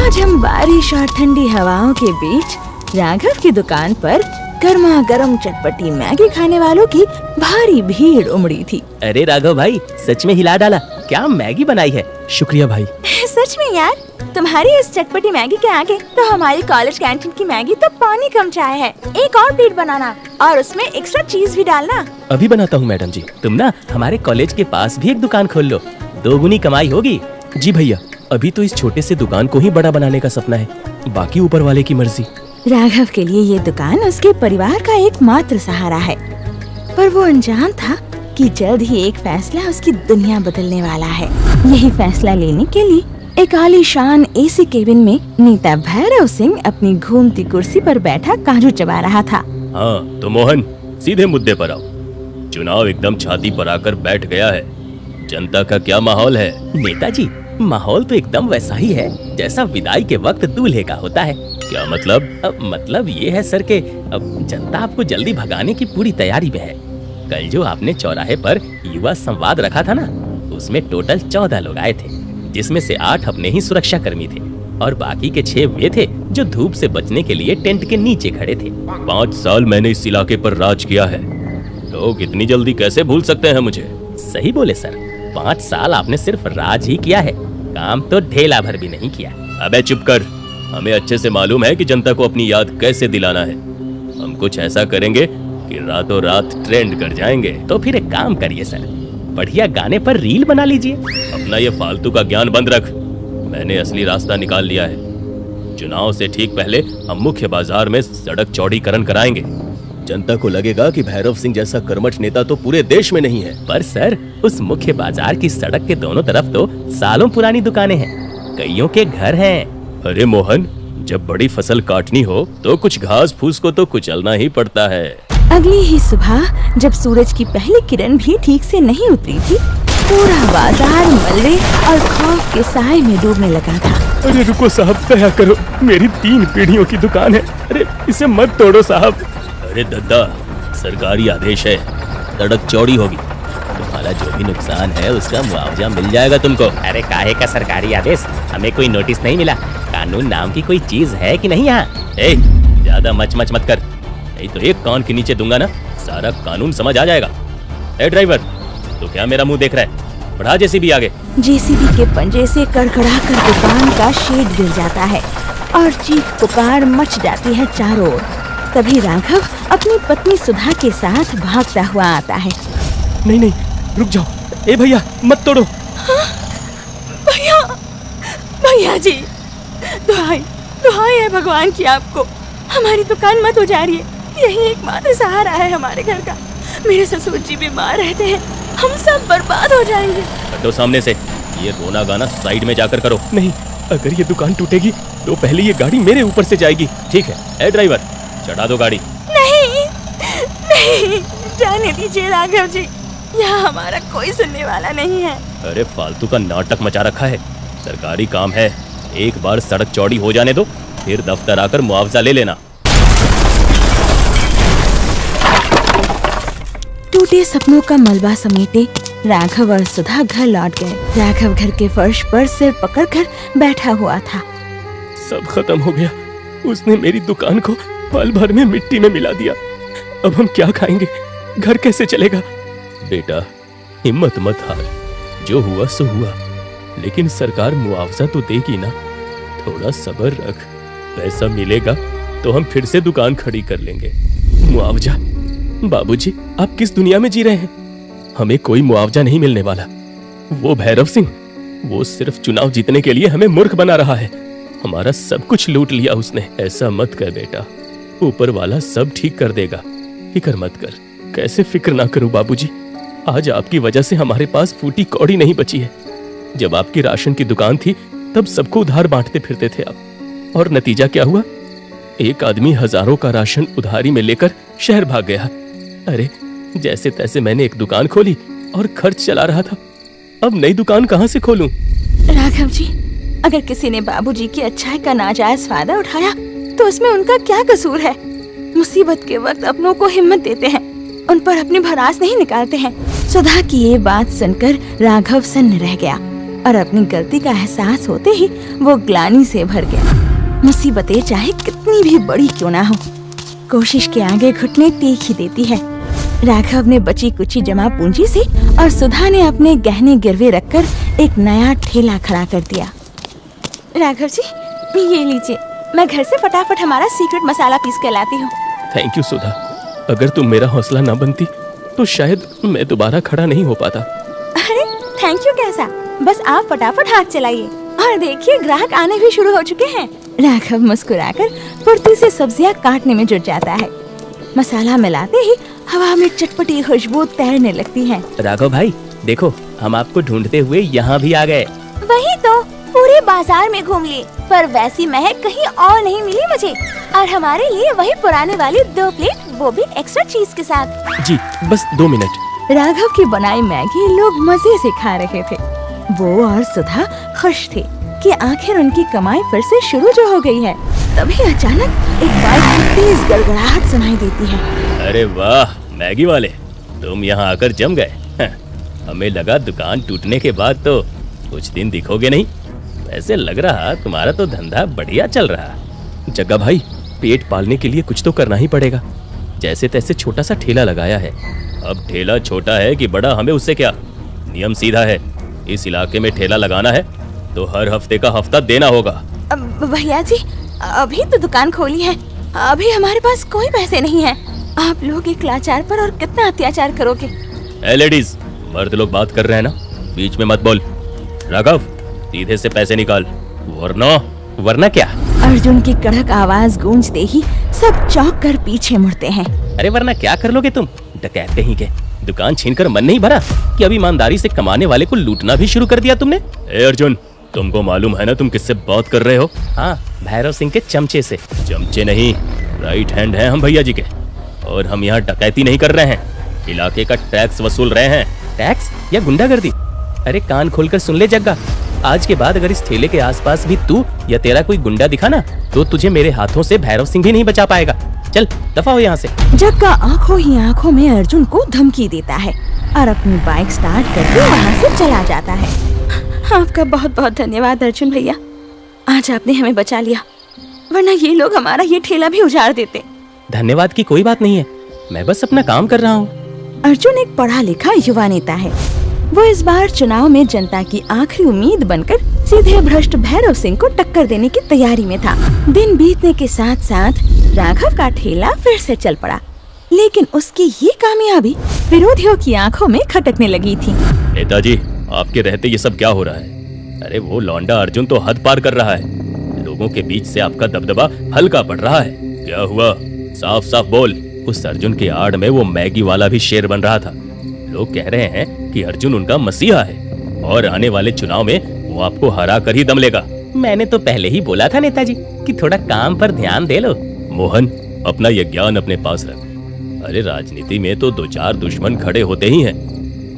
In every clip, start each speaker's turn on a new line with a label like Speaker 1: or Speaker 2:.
Speaker 1: आज हम बारिश और ठंडी हवाओं के बीच राघव की दुकान पर गर्मा गर्म चटपटी मैगी खाने वालों की भारी भीड़ उमड़ी थी।
Speaker 2: अरे राघव भाई, सच में हिला डाला, क्या मैगी बनाई है। शुक्रिया भाई।
Speaker 1: सच में यार, तुम्हारी इस चटपटी मैगी के आगे तो हमारी कॉलेज कैंटीन की मैगी तो पानी कम चाय है। एक और प्लेट बनाना और उसमें एक्स्ट्रा चीज भी डालना।
Speaker 2: अभी बनाता हूँ मैडम जी। तुम ना हमारे कॉलेज के पास भी एक दुकान खोल लो, दोगुनी कमाई होगी। जी भैया, अभी तो इस छोटे से दुकान को ही बड़ा बनाने का सपना है, बाकी ऊपर वाले की मर्जी।
Speaker 1: राघव के लिए ये दुकान उसके परिवार का एकमात्र सहारा है, पर वो अनजान था कि जल्द ही एक फैसला उसकी दुनिया बदलने वाला है। यही फैसला लेने के लिए एक आलीशान एसी केबिन में नेता भैरव सिंह अपनी घूमती कुर्सी पर बैठा काजू चबा रहा था।
Speaker 2: हाँ तो मोहन, सीधे मुद्दे पर आओ। चुनाव एकदम छाती पर आकर बैठ गया है, जनता का क्या माहौल है? नेताजी, माहौल तो एकदम वैसा ही है जैसा विदाई के वक्त दूल्हे का होता है। क्या मतलब? मतलब ये है सर के जनता आपको जल्दी भगाने की पूरी तैयारी में है। कल जो आपने चौराहे पर युवा संवाद रखा था ना, उसमें टोटल 14 लोग आए थे, जिसमें से 8 अपने ही सुरक्षा कर्मी थे और बाकी के 6 वे थे जो धूप से बचने के लिए टेंट के नीचे खड़े थे। 5 साल मैंने इस इलाके पर राज किया है, लोग इतनी जल्दी कैसे भूल सकते हैं मुझे? सही बोले सर, 5 साल आपने सिर्फ राज ही किया है, काम तो ढेला भर भी नहीं किया। अबे चुप कर, हमें अच्छे से मालूम है कि जनता को अपनी याद कैसे दिलाना है। हम कुछ ऐसा करेंगे कि रातों रात ट्रेंड कर जाएंगे। तो फिर एक काम करिए सर, बढ़िया गाने पर रील बना लीजिए। अपना ये फालतू का ज्ञान बंद रख, मैंने असली रास्ता निकाल लिया है। चुनाव से ठीक पहले हम मुख्य बाजार में सड़क चौड़ीकरण कराएंगे। जनता को लगेगा कि भैरव सिंह जैसा कर्मठ नेता तो पूरे देश में नहीं है। पर सर, उस मुख्य बाजार की सड़क के दोनों तरफ तो सालों पुरानी दुकानें हैं, कईयों के घर हैं। अरे मोहन, जब बड़ी फसल काटनी हो तो कुछ घास फूस को तो कुचलना ही पड़ता है।
Speaker 1: अगली ही सुबह जब सूरज की पहली किरण भी ठीक से नहीं उतरी थी, पूरा बाजार मलबे और खौफ के साए में डूबने लगा था।
Speaker 2: अरे रुको साहब, दया करो, मेरी 3 पीढ़ियों की दुकान है, अरे इसे मत तोड़ो साहब। अरे दद्दा, सरकारी आदेश है, सड़क चौड़ी होगी, तुम्हारा जो भी नुकसान है उसका मुआवजा मिल जाएगा तुमको। अरे काहे का सरकारी आदेश? हमें कोई नोटिस नहीं मिला। कानून नाम की कोई चीज है कि नहीं यहाँ? ज्यादा मच मत कर, नहीं तो एक कान के नीचे दूंगा ना, सारा कानून समझ आ जाएगा। ए ड्राइवर, तो क्या मेरा मुंह देख रहा है? बढ़ा जेसीबी आगे।
Speaker 1: जेसीबी के पंजे से कड़कड़ा कर दुकान का शेड गिर जाता है और चीख पुकार मच जाती है चारों ओर। तभी राघव अपनी पत्नी सुधा के साथ भागता हुआ आता है।
Speaker 2: नहीं नहीं, रुक जाओ, ए भैया मत तोड़ो।
Speaker 1: भैया, भैया जी, दुहाई है भगवान की आपको, हमारी दुकान मत उजाड़िए, यही एकमात्र सहारा है हमारे घर का। मेरे ससुर जी बीमार रहते हैं, हम सब बर्बाद हो जाएंगे।
Speaker 2: हटो सामने से, ये रोना गाना साइड में जाकर करो। नहीं, अगर ये दुकान टूटेगी तो पहले ये गाड़ी मेरे ऊपर से जाएगी। ठीक है, ए ड्राइवर, चढ़ा दो गाड़ी।
Speaker 1: नहीं नहीं, जाने दीजिए राघव जी, यहाँ हमारा कोई सुनने वाला नहीं है।
Speaker 2: अरे फालतू का नाटक मचा रखा है, सरकारी काम है, एक बार सड़क चौड़ी हो जाने दो, फिर दफ्तर आकर मुआवजा ले लेना।
Speaker 1: टूटे सपनों का मलबा समेटे राघव और सुधा घर लौट गए। राघव घर के फर्श पर सिर पकड़कर बैठा हुआ था।
Speaker 2: सब खत्म हो गया, उसने मेरी दुकान को पल भर में मिट्टी में मिला दिया। अब हम क्या खाएंगे, घर कैसे चलेगा? बेटा हिम्मत मत हार, जो हुआ सो हुआ, लेकिन सरकार मुआवजा तो देगी ना, थोड़ा सब्र रख, पैसा मिलेगा तो हम फिर से दुकान खड़ी कर लेंगे। मुआवजा? बाबूजी, आप किस दुनिया में जी रहे हैं? हमें कोई मुआवजा नहीं मिलने वाला। वो भैरव सिंह, वो सिर्फ चुनाव जीतने के लिए हमें मूर्ख बना रहा है, हमारा सब कुछ लूट लिया उसने। ऐसा मत कर बेटा, ऊपर वाला सब ठीक कर देगा, फिक्र मत कर। कैसे फिक्र ना करूं बाबूजी, आज आपकी वजह से हमारे पास फूटी कौड़ी नहीं बची है। जब आपकी राशन की दुकान थी तब सबको उधार बांटते फिरते थे आप, और नतीजा क्या हुआ? एक आदमी हजारों का राशन उधारी में लेकर शहर भाग गया। अरे जैसे तैसे मैंने एक दुकान खोली और खर्च चला रहा था, अब नई दुकान कहां से खोलूं?
Speaker 1: राघव जी, अगर किसी ने बाबूजी की अच्छाई का नाजायज फायदा उठाया तो उसमें उनका क्या कसूर है? मुसीबत के वक्त अपनों को हिम्मत देते हैं, उन पर अपनी भड़ास नहीं निकालते हैं। सुधा की ये बात सुनकर राघव सन्न रह गया और अपनी गलती का एहसास होते ही वो ग्लानि से भर गया। मुसीबतें चाहे कितनी भी बड़ी क्यों ना हो, कोशिश के आगे घुटने टेक ही देती है। राघव ने बची कुची जमा पूंजी से और सुधा ने अपने गहने गिरवे रखकर एक नया ठेला खड़ा कर दिया। राघव जी, ये लीजिए, मैं घर से फटाफट हमारा सीक्रेट मसाला पीस के लाती हूँ।
Speaker 2: थैंक यू सुधा, अगर तुम मेरा हौसला ना बनती तो शायद मैं दोबारा खड़ा नहीं हो पाता।
Speaker 1: अरे थैंक यू कैसा, बस आप फटाफट हाथ चलाइए और देखिए ग्राहक आने भी शुरू हो चुके हैं। राघव मुस्कुराकर फुर्ती से सब्जियां काटने में जुट जाता है। मसाला मिलाते ही हवा में चटपटी खुशबू तैरने लगती है।
Speaker 2: राघव भाई देखो, हम आपको ढूंढते हुए यहाँ भी आ गए।
Speaker 1: वही तो, पूरे बाजार में घूम लिए पर वैसी महक कहीं और नहीं मिली मुझे। और हमारे लिए वही पुराने वाली 2 प्लेट, वो भी एक्स्ट्रा चीज के साथ।
Speaker 2: जी बस 2 मिनट।
Speaker 1: राघव की बनाई मैगी लोग मजे से खा रहे थे। वो और सुधा खुश थे कि आखिर उनकी कमाई फिर से शुरू जो हो गई है। तभी अचानक एक बाइक की तेज गड़गड़ाहट सुनाई देती है।
Speaker 2: अरे वाह मैगी वाले, तुम यहाँ आकर जम गए। हमें लगा दुकान टूटने के बाद तो कुछ दिन दिखोगे नहीं। वैसे लग रहा तुम्हारा तो धंधा बढ़िया चल रहा। जग्गा भाई, पेट पालने के लिए कुछ तो करना ही पड़ेगा। जैसे तैसे छोटा सा ठेला लगाया है। अब ठेला छोटा है कि बड़ा, हमें उससे क्या। नियम सीधा है, इस इलाके में ठेला लगाना है तो हर हफ्ते का हफ्ता देना होगा।
Speaker 1: भैया जी, अभी तो दुकान खोली है, अभी हमारे पास कोई पैसे नहीं है। आप लोग एक लाचार पर और कितना अत्याचार करोगे।
Speaker 2: लेडीज, मर्द लोग बात कर रहे हैं ना, बीच में मत बोल। राघव, सीधे से पैसे निकाल, वरना क्या।
Speaker 1: अर्जुन की कड़क आवाज गूंजते ही सब चौंक कर पीछे मुड़ते हैं।
Speaker 2: अरे वरना क्या कर लोगे तुम, डकैते ही के। दुकान छीनकर मन नहीं भरा कि अभी ईमानदारी से कमाने वाले को लूटना भी शुरू कर दिया तुमने। ए अर्जुन, तुमको मालूम है ना तुम किससे बात कर रहे हो? हाँ, भैरव सिंह के चमचे से। चमचे नहीं, राइट हैंड हैं हम भैया जी के। और हम यहाँ डकैती नहीं कर रहे हैं, इलाके का टैक्स वसूल रहे हैं। टैक्स या गुंडागर्दी? अरे कान खोलकर सुन ले जग्गा, आज के बाद अगर इस ठेले के आसपास भी तू या तेरा कोई गुंडा दिखा ना, तो तुझे मेरे हाथों से भैरव सिंह भी नहीं बचा पाएगा। चल दफा हो यहाँ से।
Speaker 1: जग्गा आंखों ही आंखों में अर्जुन को धमकी देता है और अपनी बाइक स्टार्ट करके वहाँ से चला जाता है। आपका बहुत बहुत धन्यवाद अर्जुन भैया, आज आपने हमें बचा लिया, वरना ये लोग हमारा ये ठेला भी उजाड़ देते।
Speaker 2: धन्यवाद की कोई बात नहीं है, मैं बस अपना काम कर रहा हूँ।
Speaker 1: अर्जुन एक पढ़ा लिखा युवा नेता है। वो इस बार चुनाव में जनता की आखिरी उम्मीद बनकर सीधे भ्रष्ट भैरव सिंह को टक्कर देने की तैयारी में था। दिन बीतने के साथ साथ राघव का ठेला फिर से चल पड़ा, लेकिन उसकी ये कामयाबी विरोधियों की आंखों में खटकने लगी थी।
Speaker 2: नेताजी, आपके रहते ये सब क्या हो रहा है? अरे वो लौंडा अर्जुन तो हद पार कर रहा है। लोगों के बीच से आपका दबदबा हल्का पड़ रहा है। क्या हुआ, साफ साफ बोल। उस अर्जुन के आड़ में वो मैगी वाला भी शेर बन रहा था। लोग कह रहे हैं कि अर्जुन उनका मसीहा है और आने वाले चुनाव में वो आपको हरा कर ही दम लेगा। मैंने तो पहले ही बोला था नेताजी कि थोड़ा काम पर ध्यान दे लो। मोहन, अपना ये ज्ञान अपने पास रख। अरे राजनीति में तो 2-4 दुश्मन खड़े होते ही हैं,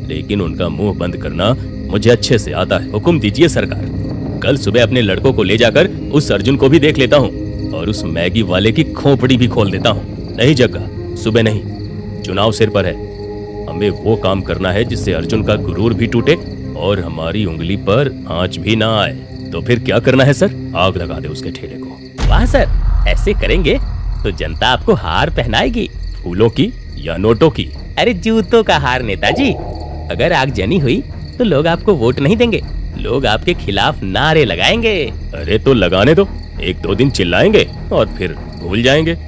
Speaker 2: लेकिन उनका मुंह बंद करना मुझे अच्छे से आता है। हुक्म दीजिए सरकार। कल सुबह अपने लड़कों को ले जाकर उस अर्जुन को भी देख लेता हूँ और उस मैगी वाले की खोपड़ी भी खोल देता हूँ। नहीं जग्गा, सुबह नहीं, चुनाव सिर पर है। हमें वो काम करना है जिससे अर्जुन का गुरूर भी टूटे और हमारी उंगली पर आंच भी ना आए। तो फिर क्या करना है सर? आग लगा दे उसके ठेले को। वाह सर, ऐसे करेंगे तो जनता आपको हार पहनाएगी। फूलों की या नोटों की? अरे जूतों का हार नेताजी। अगर आग जनी हुई तो लोग आपको वोट नहीं देंगे, लोग आपके खिलाफ नारे लगाएंगे। अरे तो लगाने दो, 1-2 दिन चिल्लाएंगे और फिर भूल जाएंगे।